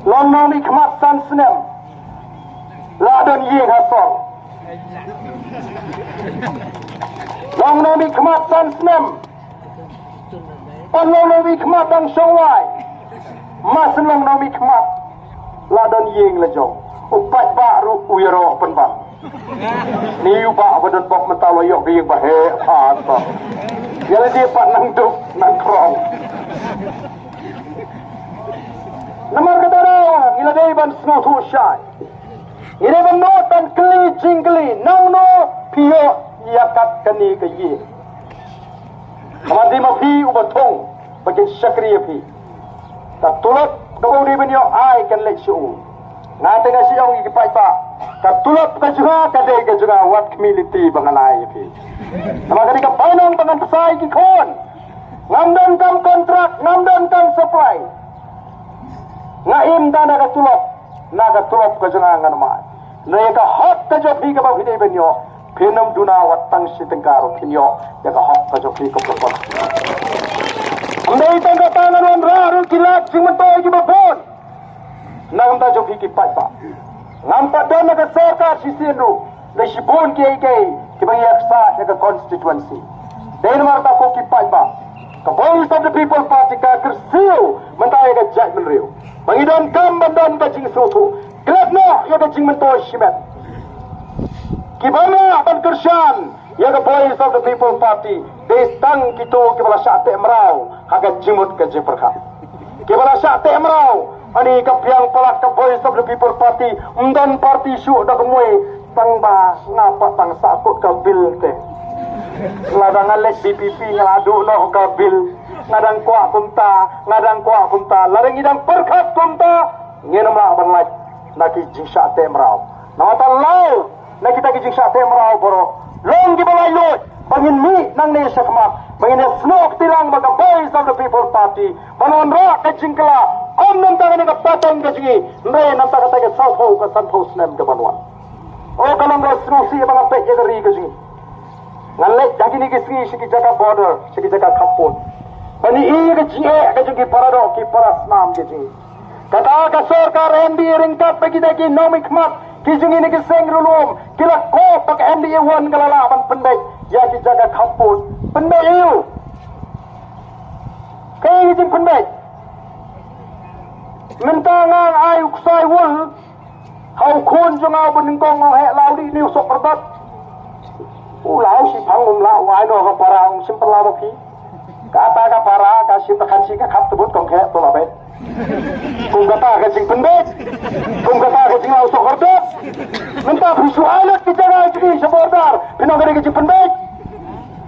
long nong ikmat san snem la don ye hasol long nong ikmat san snem pan long nong ikmat dang shawai mas long nong ikmat la don ye la jong upat ba ru uyaro pen ba ni ba badan pok mentalo yok di ba he apa ya dia pak nang duk nang krong Namar katara, ila day ban snow to shine. Ila ban no tan kli jingli, no pio yakat kani kayi. Kamadi ma pi ubatong, bakin syakri pi. Tak tulot kau di benyo ai kan let show. Ngate nga siyong ikipai pa. Tak tulot ka juga kadai ka juga wat community banganai pi. Namar kani ka panong bangan pasai ki kon. Ngamdan kam kontrak, ngamdan kam supply. Ngaim da naga tulop ka janga nganma na ka hot ka jo phi ka ba phide benyo phenam duna watang sitengkaro kinyo ya ka hot ka jo phi ka propon andai tang ka tangan ra ru kilak jingmanto ki ba bon nang ta jo phi ki pai pa ngam ta don ka sarkar sisiru le shibon ke ki ba yaksa ya ka constituency den mar ta ko ki pai pa ka voice of the people party ka kersiu mentai ka judgment riu Bangidon kam bandan bajing soto. Kelak no ya bajing mentoy shimet. Kibana ban kersyan ya the voice of the people party. Destang kito kibala syate merau haga jimut ke jeperka. Kibala syate merau ani kapiang palak ke voice of the people party. Undan party syuk dak muai tang ba ngapa tang sakut ka bil te. Ladang alek BPP ngaladu no ka bil. Ngadang kuah kunta larang idang perkat kunta ngenam lah ban laj naki jingsa te merau nawata lau naki taki jingsa te merau boro long di balai lot bangin mi nang ne sakma bangin snok tilang baga voice of the people party banon ra ka jingkala om nam ta ne ka patong ka jingi ne nam ta ka ta south ho ka san ho snem ka banwan o kalang ga sno si banga pe ye ri ka jingi ngalle jagi ni ki siki jaga border siki jaga kapon Bani iya kecil kecil parado ki paras nam kecil. Kata ka sarkar MD ringkat bagi dagi nomik mat kijung ini keseng rulum kila ko pak MD wan kalalaban pendek ya ki jaga kampus pendek iyo. Kaya kijung pendek. Mentangan ayu kusai wul hau kun jungau beningkong he lau di niu sok perbat. Lau si pangum lau ai no ka parang simple lau ki. Kata ka para ka sim ta khansi ka khap tebut kong khe to la be kung kata ka jing pendek kung kata ka jing au sokordo minta visualat ki jaga ki sabordar pinong ka jing pendek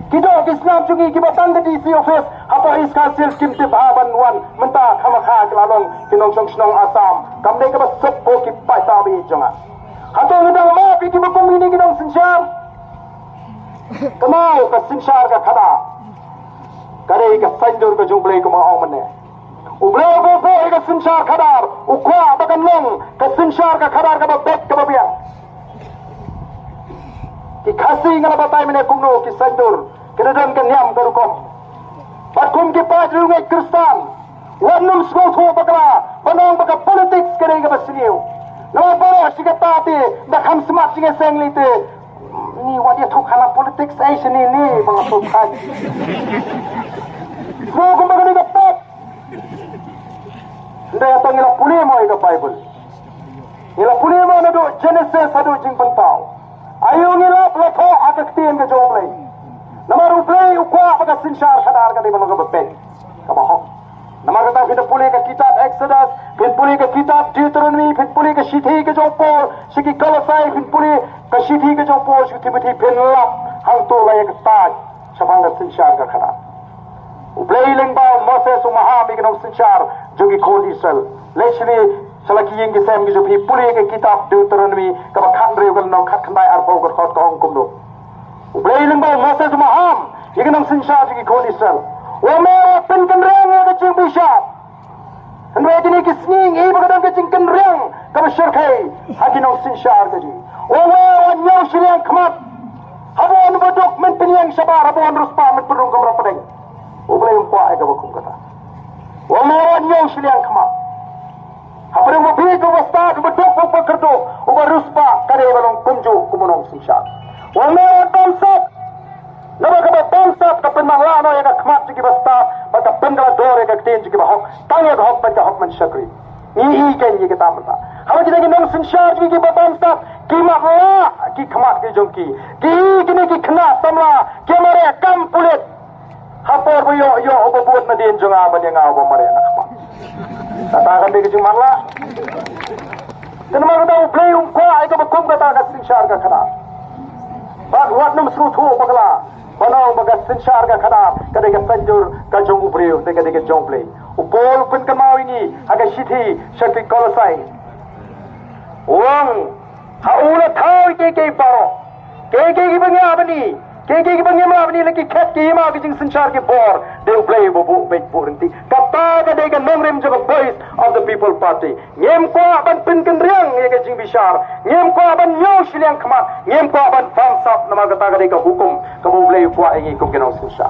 kido islam jungi ki batang di DC office apa iska sil kim te baban wan minta khamakha klalong pinong song snong asam kamne ka basop ko ki pai ta bi jonga hato ngidang ma pi ki bapong ini kidong sinsyar kamau ka sinsyar ka khada Kadai ka sanjur ka jumblay ko mga oman eh. Ublay po po ka sinsyar kadar. Ukwa bagan long ka sinsyar ka kadar ka babet ka babiyan. Ki kasi nga nabatay minay kumno ki sanjur. Kinadang kanyam karukom. Patkum ki pajru ngay kristan. Wanum smot ho bagla. Panong baga politics kadai ka basiniw. Namabaro sigatati. Nakam smat singa senglite. Ni wadi tuk hala politics ay sinini mga tukay. Semua kumbaga ni dapat. Hindi yata ngila puli mo ika Bible. Ngila puli mo na do Genesis adu jing pantao. Ayaw ngila plato akaktiyan ka joblay. Namarublay ukwa pagka sinsyar kadar ka di mga kabapay. Kabahok. Namakata pinapuli ka kitab Exodus, pinapuli ka kitab Deuteronomy, pinapuli ka Shithi ka jopor, Shiki Kalasay, pinapuli ka Shithi ka jopor, Shiki Timothy pinlap, hang tulay ka tag sa mga sinsyar ka kadar. Ublay lingbaw Moses umahami ka ng sinsyar jogi kod Israel. Lechli salaki yung gisem giso puli ka kitab Deuteronomy kabakhan riyo ka ng katkanday arpaw ka kot kahong kumdo. Ublay lingbaw Moses umaham yung ng sinsyar jogi kod Israel. Wamera pinkanrang ka jing bishop. Andway din ikisning iba ka ng kajing kanrang kabashirkay hagi ng sinsyar ka jing. Wamera nyaw siliyang kamat. Habon badok men piniyang sabar habon ruspa men perung kamrapadeng. Ublay yung puwa ay gabakum kata. Wamera nyaw siliyang kamat. Haparang kumunong sinsya. Wang meron bamsat, nama ka ba bamsat ka pinmanglano yung kakmat yung basta, pagka panggalador yung kaktin yung hok, tangyag hok pagka hok man syakri. Iikan yung kita mata. Hawa kita ginong sinsya yung kiba bamsat, kimakla, kikamat ki jongki, kini kikna samla, kimare kampulit. Hapor mo yo ubabuot na din yung aban yung aban mare nakama. Tatakan di kajong marla. Tinamang daw play yung kwa, ay kabagkum katakas sinsya ka kanap. Bagwat nam srutu bagla. Banaw bagas sinsya ka kanap, kada ka sanjur ka jong ubriyo, kada ka jong play. Upol pun kamaw ini, haga shiti, syakti kolosay. Uang, haula tau kay paro. Kay ibang yaman ni. Kay ibang yaman ni lagi kat kay ima kijing sinsya ki bor. They play bubu bait burinti. Kapag kada ka nongrim jo voice of the people party. Ngem ko aban pinkendriang ye kijing bishar. Ngem ko aban yo siliang kama. Ngem ko aban famsap na magataga ka hukum. Kamu play ko ay ikum kinong sinsya.